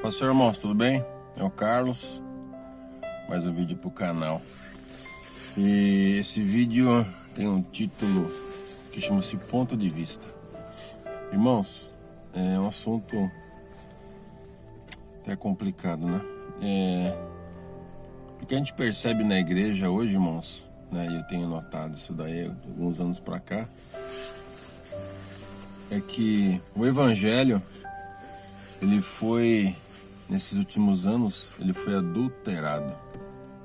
Pastor, irmãos, tudo bem? É o Carlos, mais um vídeo pro canal. E esse vídeo tem um título que chama-se Ponto de Vista. Irmãos, é um assunto até complicado, né? O que a gente percebe na igreja hoje, irmãos, né? E eu tenho notado isso daí alguns anos pra cá, é que o evangelho, ele foi, nesses últimos anos, ele foi adulterado,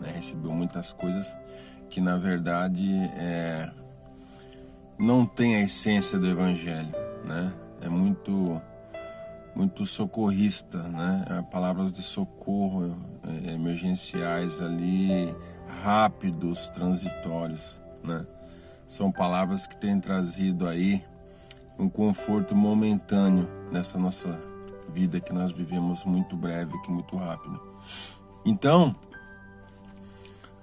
né? Recebeu muitas coisas que na verdade não tem a essência do evangelho, né? É muito socorrista, né? Palavras de socorro emergenciais ali, rápidos, transitórios, né? São palavras que têm trazido aí um conforto momentâneo nessa nossa vida que nós vivemos muito breve, que muito rápido. Então,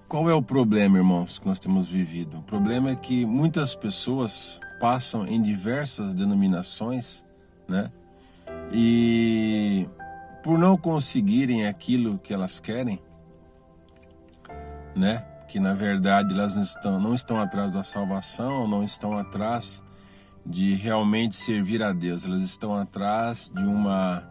qual é o problema, irmãos, que nós temos vivido? O problema é que muitas pessoas passam em diversas denominações, né? E por não conseguirem aquilo que elas querem, né? Que na verdade elas não estão atrás da salvação, não estão atrás de realmente servir a Deus. Elas estão atrás de uma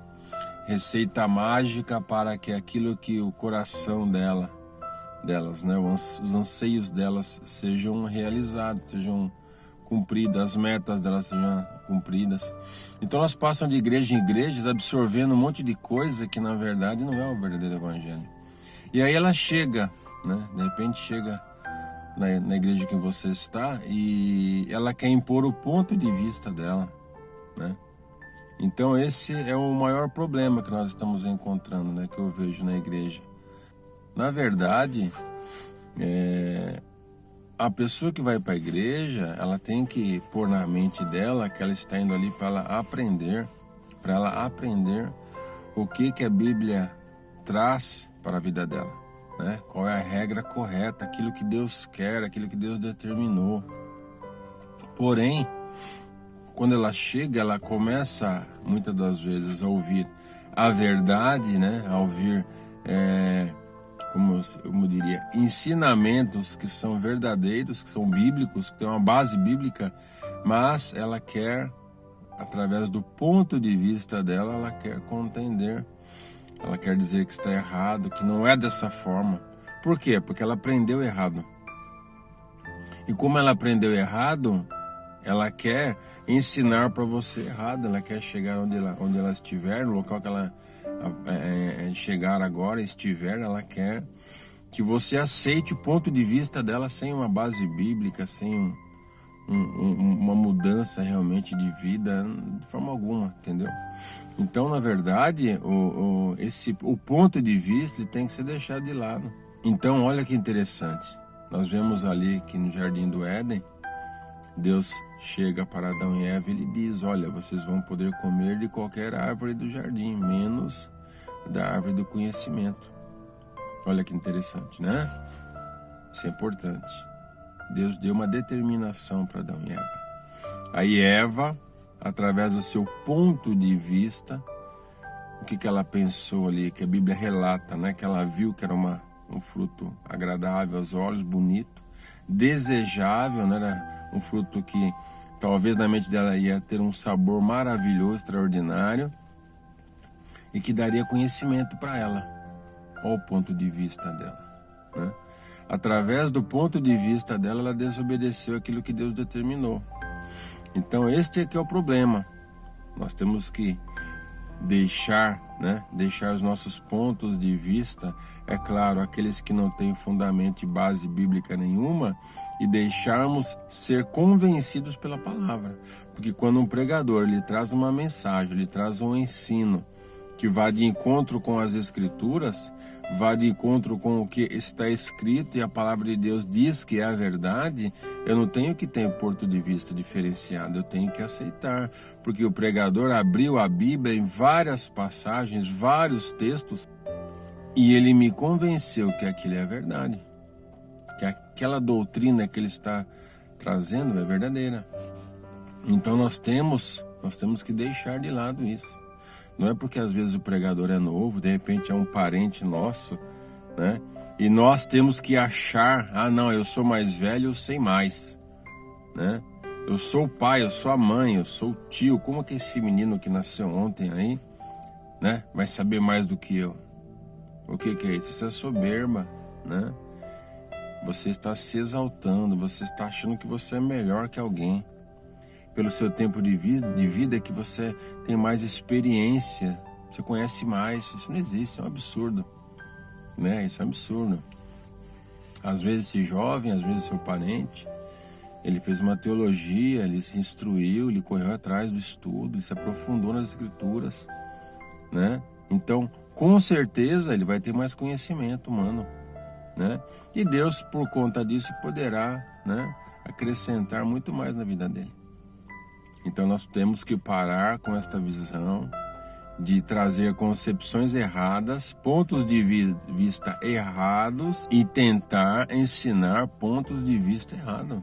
receita mágica para que aquilo que o coração delas, né? Os anseios delas sejam realizados, sejam cumpridas, as metas delas sejam cumpridas. Então elas passam de igreja em igreja absorvendo um monte de coisa que na verdade não é o verdadeiro evangelho. E aí ela chega, né? De repente chega na igreja que você está e ela quer impor o ponto de vista dela, né? Então esse é o maior problema que nós estamos encontrando, né? Que eu vejo na igreja. Na verdade, a pessoa que vai para a igreja, ela tem que pôr na mente dela que ela está indo ali para ela aprender o que a Bíblia traz para a vida dela, né? Qual é a regra correta, aquilo que Deus quer, aquilo que Deus determinou. Porém, quando ela chega, ela começa muitas das vezes a ouvir a verdade, né? A ouvir como diria, ensinamentos que são verdadeiros, que são bíblicos, que têm uma base bíblica, mas ela quer, através do ponto de vista dela, ela quer contender, ela quer dizer que está errado, que não é dessa forma. Por quê? Porque ela aprendeu errado. E como ela aprendeu errado, ela quer ensinar para você errado, ela quer chegar onde ela estiver, no local que ela chegar agora, estiver, ela quer que você aceite o ponto de vista dela sem uma base bíblica, sem uma mudança realmente de vida, de forma alguma, entendeu? Então, na verdade, o ponto de vista ele tem que ser deixado de lado. Então, olha que interessante, nós vemos ali que no Jardim do Éden, Deus chega para Adão e Eva e lhe diz: olha, vocês vão poder comer de qualquer árvore do jardim, menos da árvore do conhecimento. Olha que interessante, né? Isso é importante. Deus deu uma determinação para Adão e Eva. Aí Eva, através do seu ponto de vista, o que ela pensou ali, que a Bíblia relata, né? Que ela viu que era um fruto agradável aos olhos, bonito, desejável, né? Era um fruto que talvez na mente dela ia ter um sabor maravilhoso, extraordinário, e que daria conhecimento para ela. Olha o ponto de vista dela, né? Através do ponto de vista dela, ela desobedeceu aquilo que Deus determinou. Então este aqui é o problema. Nós temos que deixar os nossos pontos de vista, é claro, aqueles que não têm fundamento e base bíblica nenhuma, e deixarmos ser convencidos pela palavra. Porque quando um pregador ele traz uma mensagem, ele traz um ensino que vai de encontro com as Escrituras, vai de encontro com o que está escrito e a palavra de Deus diz que é a verdade, eu não tenho que ter um ponto de vista diferenciado, eu tenho que aceitar, porque o pregador abriu a Bíblia em várias passagens, vários textos, e ele me convenceu que aquilo é a verdade, que aquela doutrina que ele está trazendo é verdadeira. Então nós temos Nós temos que deixar de lado isso. Não é porque às vezes o pregador é novo, de repente é um parente nosso, né? E nós temos que achar, não, eu sou mais velho, eu sei mais, né? Eu sou o pai, eu sou a mãe, eu sou o tio. Como que esse menino que nasceu ontem aí, né, vai saber mais do que eu? O que é isso? Isso é soberba, né? Você está se exaltando, você está achando que você é melhor que alguém. Pelo seu tempo de vida que você tem mais experiência, você conhece mais. Isso não existe, é um absurdo, né? Isso é um absurdo. Às vezes esse jovem, às vezes seu parente, ele fez uma teologia, ele se instruiu, ele correu atrás do estudo, ele se aprofundou nas escrituras, né? Então, com certeza, ele vai ter mais conhecimento humano, né? E Deus, por conta disso, poderá, né, acrescentar muito mais na vida dele. Então, nós temos que parar com esta visão de trazer concepções erradas, pontos de vista errados e tentar ensinar pontos de vista errados.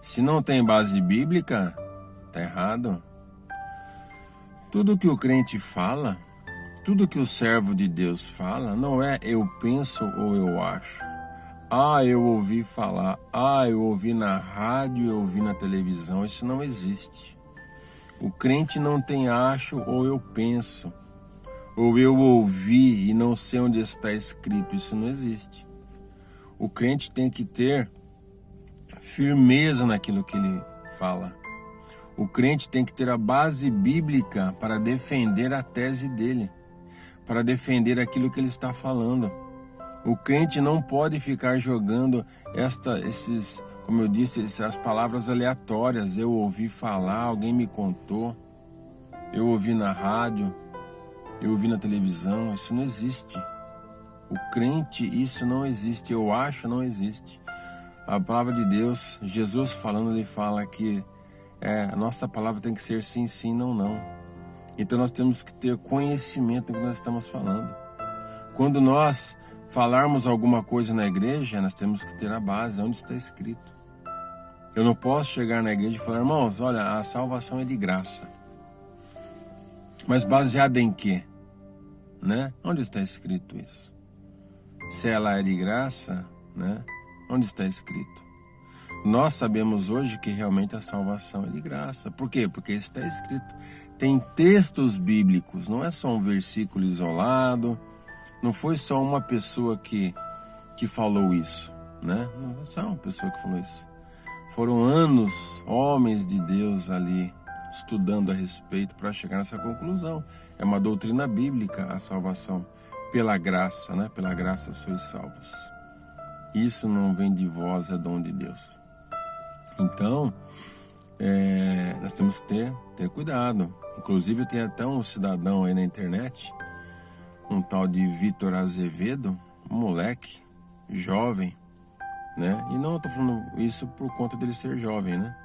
Se não tem base bíblica, tá errado. Tudo que o crente fala, tudo que o servo de Deus fala, não é eu penso ou eu acho. Eu ouvi falar, eu ouvi na rádio, eu ouvi na televisão, isso não existe. O crente não tem acho ou eu penso, ou eu ouvi e não sei onde está escrito, isso não existe. O crente tem que ter firmeza naquilo que ele fala. O crente tem que ter a base bíblica para defender a tese dele, para defender aquilo que ele está falando. O crente não pode ficar jogando como eu disse, essas palavras aleatórias. Eu ouvi falar, alguém me contou, eu ouvi na rádio, eu ouvi na televisão. Isso não existe. O crente, isso não existe. Eu acho, não existe. A palavra de Deus, Jesus falando, ele fala que a nossa palavra tem que ser sim, sim, não, não. Então nós temos que ter conhecimento do que nós estamos falando. Quando nós falarmos alguma coisa na igreja, nós temos que ter a base, onde está escrito. Eu não posso chegar na igreja e falar, irmãos, olha, a salvação é de graça. Mas baseada em quê? Né? Onde está escrito isso? Se ela é de graça, né? Onde está escrito? Nós sabemos hoje que realmente a salvação é de graça. Por quê? Porque está escrito. Tem textos bíblicos, não é só um versículo isolado, não foi só uma pessoa que falou isso, né? Não foi só uma pessoa que falou isso. Foram anos, homens de Deus ali, estudando a respeito para chegar nessa conclusão. É uma doutrina bíblica a salvação pela graça, né? Pela graça sois salvos. Isso não vem de vós, é dom de Deus. Então, nós temos que ter cuidado. Inclusive, tem até um cidadão aí na internet, um tal de Vitor Azevedo, um moleque, jovem, né? E não estou falando isso por conta dele ser jovem, né?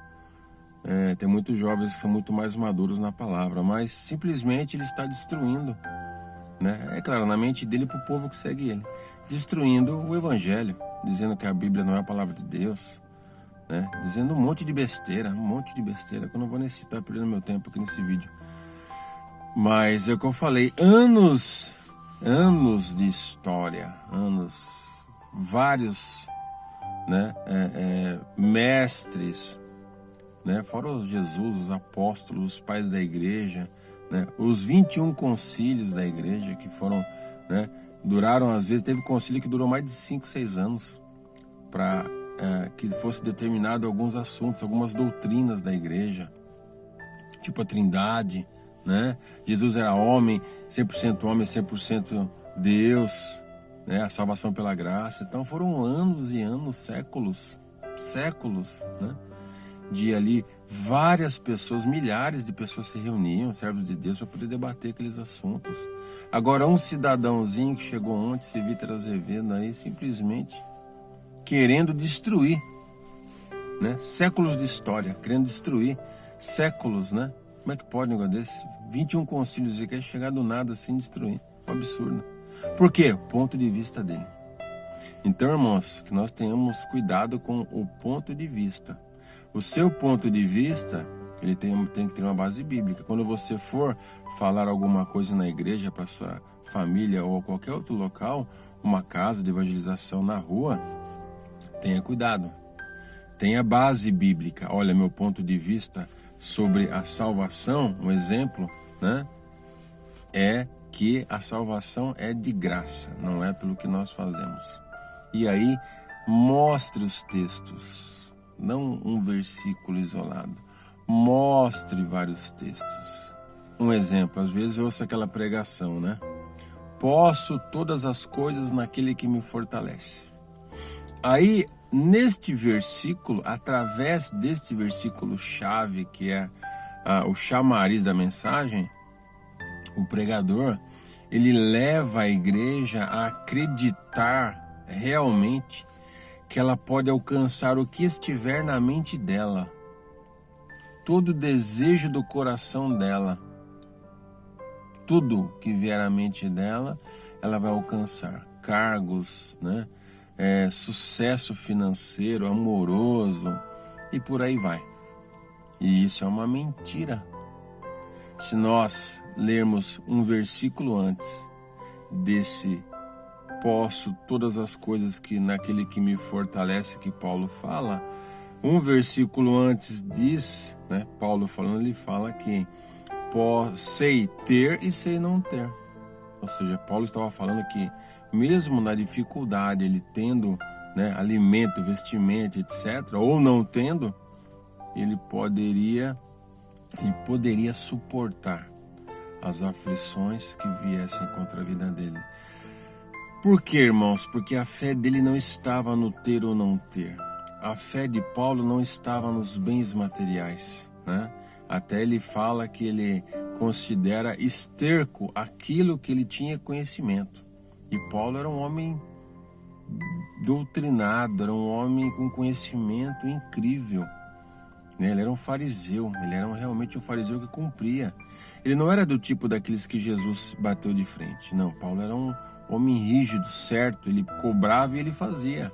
Tem muitos jovens que são muito mais maduros na palavra, mas simplesmente ele está destruindo, né? É claro, na mente dele para o povo que segue ele, destruindo o evangelho, dizendo que a Bíblia não é a palavra de Deus, né? Dizendo um monte de besteira, que eu não vou nem citar, perdendo meu tempo aqui nesse vídeo. Mas é o que eu falei, anos de história, vários, né, mestres, né, fora Jesus, os apóstolos, os pais da igreja, né, os 21 concílios da igreja que foram, né, duraram, às vezes teve concílio que durou mais de 5, 6 anos para que fosse determinado alguns assuntos, algumas doutrinas da igreja, tipo a Trindade, né? Jesus era homem, 100% Deus, né? A salvação pela graça. Então foram anos e anos, séculos, né? De ali várias pessoas, milhares de pessoas se reuniam, servos de Deus, para poder debater aqueles assuntos. Agora um cidadãozinho que chegou ontem, esse Vitor Azevedo aí, simplesmente querendo destruir, né? Séculos de história, querendo destruir séculos, né? Como é que pode um negócio desse? 21 concílios e quer chegar do nada assim destruir. Um absurdo. Por quê? O ponto de vista dele. Então, irmãos, que nós tenhamos cuidado com o ponto de vista. O seu ponto de vista Ele tem que ter uma base bíblica. Quando você for falar alguma coisa na igreja para sua família ou qualquer outro local, uma casa de evangelização na rua, tenha cuidado. Tenha base bíblica. Olha, meu ponto de vista sobre a salvação, um exemplo, né? É que a salvação é de graça, não é pelo que nós fazemos. E aí, mostre os textos, não um versículo isolado. Mostre vários textos. Um exemplo, às vezes eu ouço aquela pregação, né? Posso todas as coisas naquele que me fortalece. Aí, neste versículo, através deste versículo chave, que é o chamariz da mensagem, o pregador, ele leva a igreja a acreditar realmente que ela pode alcançar o que estiver na mente dela. Todo desejo do coração dela, tudo que vier à mente dela, ela vai alcançar. Cargos, né? Sucesso financeiro, amoroso, e por aí vai. E isso é uma mentira. Se nós lermos um versículo antes desse posso todas as coisas que naquele que me fortalece, que Paulo fala, um versículo antes diz, né, Paulo falando, ele fala que sei ter e sei não ter. Ou seja, Paulo estava falando que mesmo na dificuldade, ele tendo, né, alimento, vestimento, etc., ou não tendo, ele poderia suportar as aflições que viessem contra a vida dele. Por quê, irmãos? Porque a fé dele não estava no ter ou não ter. A fé de Paulo não estava nos bens materiais, né? Até ele fala que ele considera esterco aquilo que ele tinha conhecimento. E Paulo era um homem doutrinado, era um homem com conhecimento incrível. Ele era um fariseu, ele era realmente um fariseu que cumpria. Ele não era do tipo daqueles que Jesus bateu de frente. Não, Paulo era um homem rígido, certo, ele cobrava e ele fazia.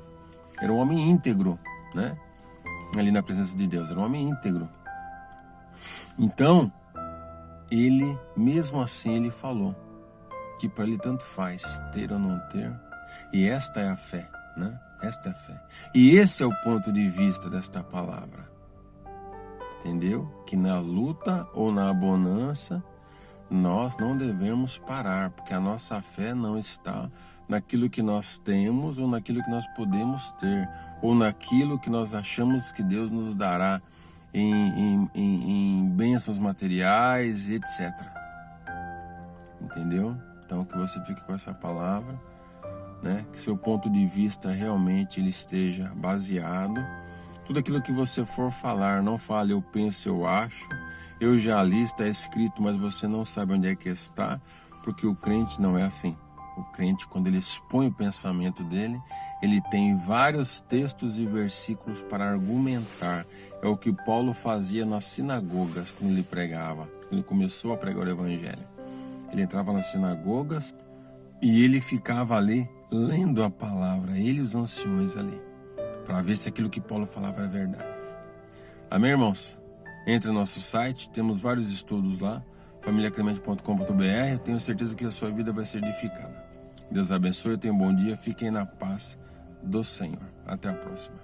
Era um homem íntegro, né? Ali na presença de Deus, era um homem íntegro. Então, ele, mesmo assim, ele falou que para ele tanto faz ter ou não ter, e esta é a fé, né? Esta é a fé. E esse é o ponto de vista desta palavra. Entendeu? Que na luta ou na bonança, nós não devemos parar, porque a nossa fé não está naquilo que nós temos ou naquilo que nós podemos ter, ou naquilo que nós achamos que Deus nos dará em bênçãos materiais, etc. Entendeu? Então que você fique com essa palavra, né? Que seu ponto de vista realmente ele esteja baseado. Tudo aquilo que você for falar, não fale eu penso, eu acho, eu já li, está escrito, mas você não sabe onde é que está, porque o crente não é assim. O crente, quando ele expõe o pensamento dele, ele tem vários textos e versículos para argumentar. É o que Paulo fazia nas sinagogas quando ele pregava, quando ele começou a pregar o evangelho. Ele entrava nas sinagogas e ele ficava ali lendo a palavra, ele e os anciões ali, para ver se aquilo que Paulo falava é verdade. Amém, irmãos? Entre no nosso site, temos vários estudos lá, familiaclemente.com.br. Eu tenho certeza que a sua vida vai ser edificada. Deus abençoe, tenha um bom dia, fiquem na paz do Senhor. Até a próxima.